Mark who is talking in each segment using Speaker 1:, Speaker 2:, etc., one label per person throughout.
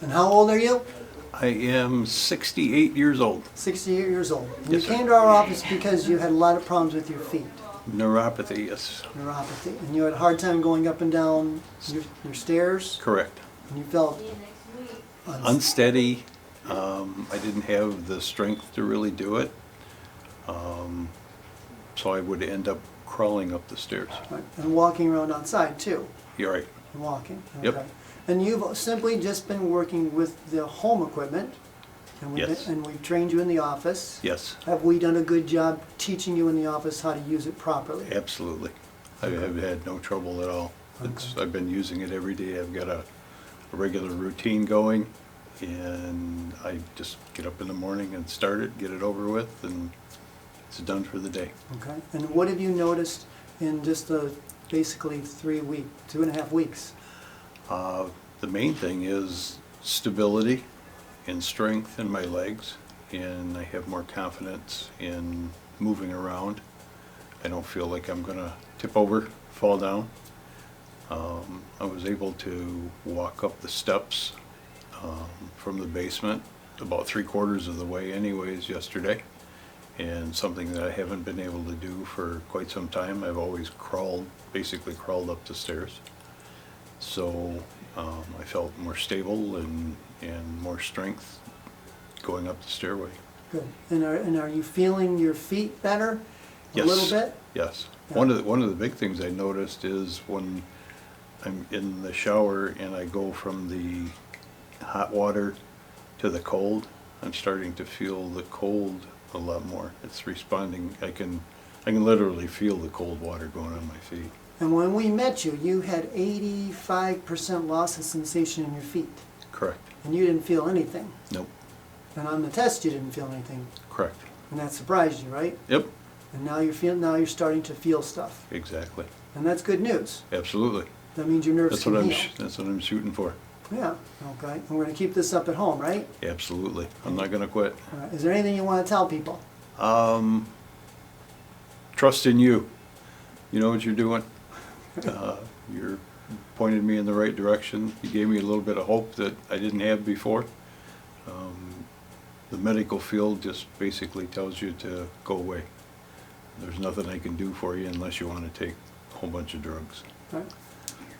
Speaker 1: And how old are you?
Speaker 2: I am 68 years old.
Speaker 1: 68 years old. And
Speaker 2: Yes,
Speaker 1: you
Speaker 2: sir.
Speaker 1: came to our office because you had a lot of problems with your feet,
Speaker 2: Neuropathy, yes.
Speaker 1: neuropathy, and you had a hard time going up and down your stairs,
Speaker 2: Correct.
Speaker 1: and you felt
Speaker 2: Unsteady. I didn't have the strength to really do it. So I would end up crawling up the stairs.
Speaker 1: right, and walking around outside too,
Speaker 2: You're right.
Speaker 1: and walking.
Speaker 2: Yep.
Speaker 1: Okay. And you've simply just been working with the home equipment, and
Speaker 2: Yes.
Speaker 1: and we've trained you in the office.
Speaker 2: Yes,
Speaker 1: Have we done a good job teaching you in the office how to use it properly?
Speaker 2: absolutely. I have had no trouble at all. I've been using it every day. I've got a regular routine going, and I just get up in the morning and start it, get it over with, and it's done for the day.
Speaker 1: Okay. And what have you noticed in just the basically 2.5 weeks?
Speaker 2: The main thing is stability and strength in my legs, and I have more confidence in moving around. I don't feel like I'm gonna tip over, fall down. I was able to walk up the steps from the basement about 3/4 of the way anyways yesterday, and something that I haven't been able to do for quite some time. I've always basically crawled up the stairs. So I felt more stable and more strength going up the stairway.
Speaker 1: Good. And are you feeling your feet better? A
Speaker 2: Yes.
Speaker 1: little bit?
Speaker 2: Yes.
Speaker 1: Yeah.
Speaker 2: One of the big things I noticed is when I'm in the shower and I go from the hot water to the cold, I'm starting to feel the cold a lot more. It's responding. I can literally feel the cold water going on my feet.
Speaker 1: And when we met you, you had 85% loss of sensation in your feet,
Speaker 2: Correct.
Speaker 1: and you didn't feel anything.
Speaker 2: Nope.
Speaker 1: And on the test, you didn't feel anything,
Speaker 2: Correct.
Speaker 1: and that surprised you, right?
Speaker 2: Yep.
Speaker 1: And now you're starting to feel stuff,
Speaker 2: Exactly.
Speaker 1: and that's good news.
Speaker 2: Absolutely.
Speaker 1: That means your nerves
Speaker 2: That's
Speaker 1: can
Speaker 2: what
Speaker 1: heal.
Speaker 2: that's what I'm shooting for.
Speaker 1: Yeah. Okay. And we're gonna keep this up at home, right?
Speaker 2: Absolutely. I'm not gonna quit.
Speaker 1: All right. Is there anything you want to tell people?
Speaker 2: Trust in you. You know what you're doing. You're pointed me in the right direction. You gave me a little bit of hope that I didn't have before. The medical field just basically tells you to go away. There's nothing I can do for you unless you want to take a whole bunch of drugs.
Speaker 1: Right.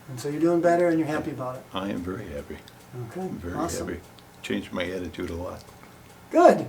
Speaker 1: And so you're doing better, and you're happy about it.
Speaker 2: I am very happy.
Speaker 1: Okay.
Speaker 2: I'm very
Speaker 1: Awesome.
Speaker 2: happy. Changed my attitude a lot.
Speaker 1: Good.